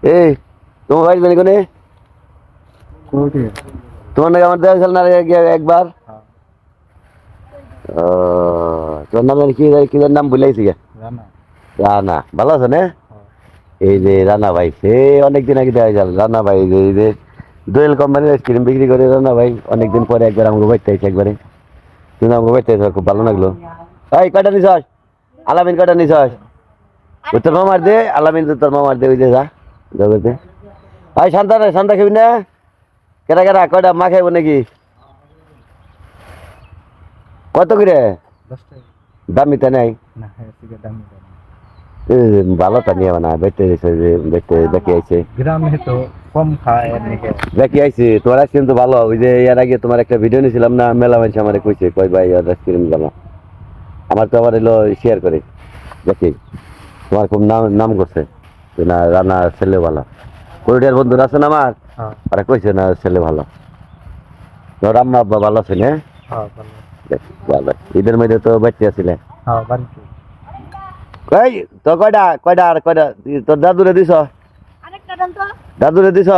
এই তোমার ভাই জানি কোনে তোমার নাকি আমার দেখা না একবার তোমার নাম জানি কি নাম ভুলাইছি রানা ভালো আছো না? এই যে রানা ভাই সে অনেকদিন আগে দেখা গেল রানা ভাই এই যে দোয়েল কোম্পানির আইসক্রিম বিক্রি করে রানা ভাই অনেকদিন পরে একবার আমাকে বাইতে আইছে একবারে তুমি আমাকে বাইতে আইছো খুব ভালো লাগলো। এই কয়টা নিছ আলামিন কয়টা নিছ তোর মামার দে আলামিন তোর মামার দে ওই যে যা জগতে ভাই শান্তা রে শান্তা খাবি না কেটা কেটা কয়টা মা খাইব নাকি কত করে দামিটা নাই ভালোটা নিয়ে না বেঁচে বেঁচে দেখে আইছে গ্রামে তো কম খায় দেখি আইছি তোমার আইসক্রিম তো ভালো ওই যে এর আগে তোমার একটা ভিডিও নিয়েছিলাম না মেলা মানুষ আমার কইছে কই ভাই আইসক্রিম ভালো আমার তো আবার এলো শেয়ার করে দেখি তোমার খুব নাম করছে না রান্না ছেলে ভালো কোরিয়ার বন্ধুরা আছে না আমার ওরা কইছে না ছেলে ভালো তোর আম্মা আব্বা ভালো আছে না ভালো ঈদের মধ্যে তো বাচ্চা ছিলে এই তো কয়টা কয়টা আর কয়টা তোর দাদুরে দিছ দাদুরে দিছ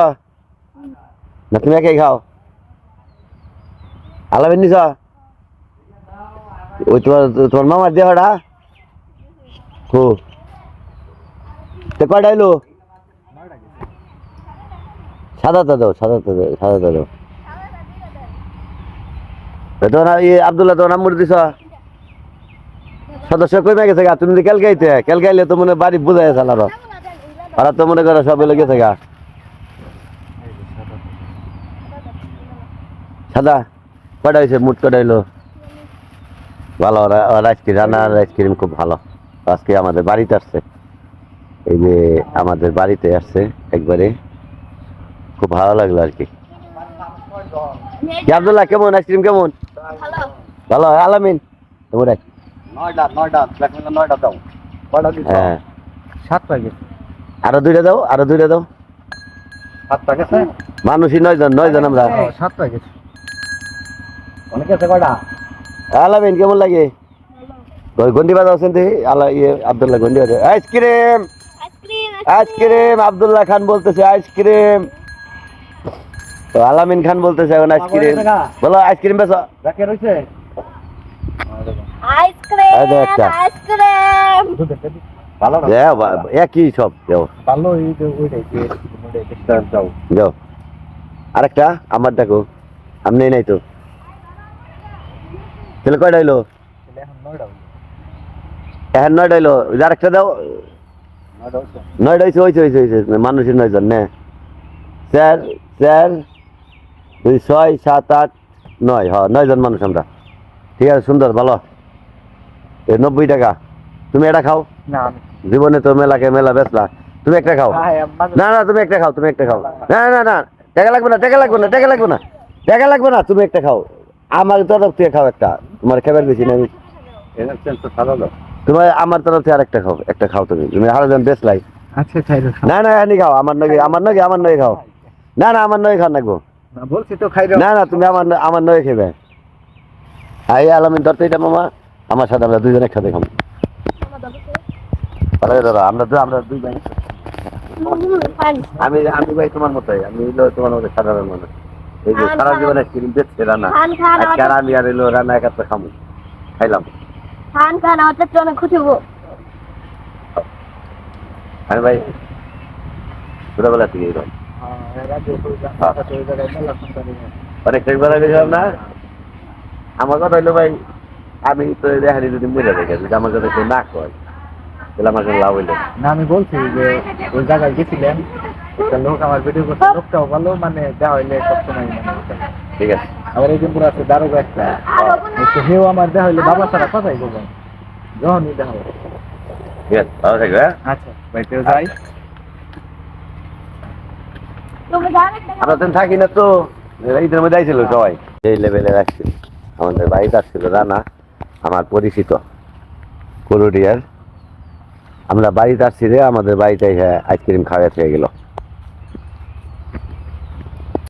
না তুমি একাই খাও আলামিন নিছ ওই তোমার মামার দেহটা খুব তো কয়টা এলো সাদাটা দাও সাদাটা দাও তোমার আব্দুল্লাহ তোমার নাম্বার দিছ সদস্য কমে গেছে গা তুমি কালকে আইলে তো মনে বাড়ি বুঝাই আছে আরো ওরা তো মনে করো সব এলো গেছে গা সাদা কটা হয়েছে মুট কটা হইলো ভালো আইসক্রিম রান্নার আইসক্রিম খুব ভালো আজকে আমাদের বাড়িতে আসছে এই যে আমাদের বাড়িতে আসছে একবারে খুব ভালো লাগলো আর কি আব্দুল্লাহ কেমন আইসক্রিম কেমন ভালো আলামিন তোমার হ্যাঁ আরো দুইটা দাও মানুষই 9 জন আমরা আলামিন কেমন লাগে গন্ডি বাজাচ্ছেন দেখি আব্দুল্লাহ গন্ডি বাজা আইসক্রিম আব্দুল্লাহ খান বলতেছে আইসক্রিম তো আলামিন খান বলতেছে এখন আইসক্রিম বলো আইসক্রিম বেচো একই সব যাও আরেকটা আমার দেখো আমি নাই তো তাহলে কয়টা হইলো এখন 9টা হইলো আরেকটা দাও 9টা হয়েছে মানুষের 9 জন নে 4 4 2 6 7 8 9 হ্যাঁ 9 জন মানুষ আমরা ঠিক আছে সুন্দর ভালো 90 টাকা তুমি এটা খাও জীবনে তো মেলা বেচলা তুমি একটা খাও না তুমি একটা খাও না টাকা লাগবে না তুমি একটা খাও আমার তরফ থেকে খাও একটা তোমার খাবার বেশি না তোমার আমার তরফ থেকে আরেকটা খাও একটা খাও তুমি আরেকজন বেচলাই না এনি খাও আমার নগে খাও না আমার নগে খাও নাকবো বলছি তো খাই না তুমি আমার নগে খেবে আই আলামিন ধরতে এটা মামা আমার সাথে আমরা দুইজন একসাথে খাবো আমরা দুই ভাই আমি ভাই তোমার মতোই আমি তোমার মতো সাধারণ মানুষ এই যে সারা জীবনে আইসক্রিম বেচছে রান্না আর আমি আর এলো রান্না একাত্র খামো খাইলাম আমি ভাই ছোটবেলা থেকে এরকম অনেক বেলা গেছিলাম না আমার কথা হইলো ভাই আমি তো দেখানি যদি মরে রেখে যদি আমার কথা কেউ না কয় তাহলে আমার লাভ হইলো না আমি বলছি যে ওই জায়গায় গেছিলেন একটা লোক আমার ভিডিও করছে লোকটাও ভালো মানে যা হইলে সবসময় ঠিক আছে আবার এই দিনপুর আছে দারোগা একটা হেও আমার দেখা হইলে বাবা ছাড়া কথাই বলবেন যখনই দেখা হবে ঠিক আছে ভালো থাকবে আচ্ছা ভাইতেও যাই আমরা তো থাকি না তো ঈদের মধ্যে আইছিল সবাই এই লেভেলে রাখছি আমাদের বাড়িতে আসছিল রানা আমার পরিচিত করুডিয়ার আমরা বাড়িতে আসছি রে আমাদের বাড়িতে আইসক্রিম খাওয়া থেকে গেল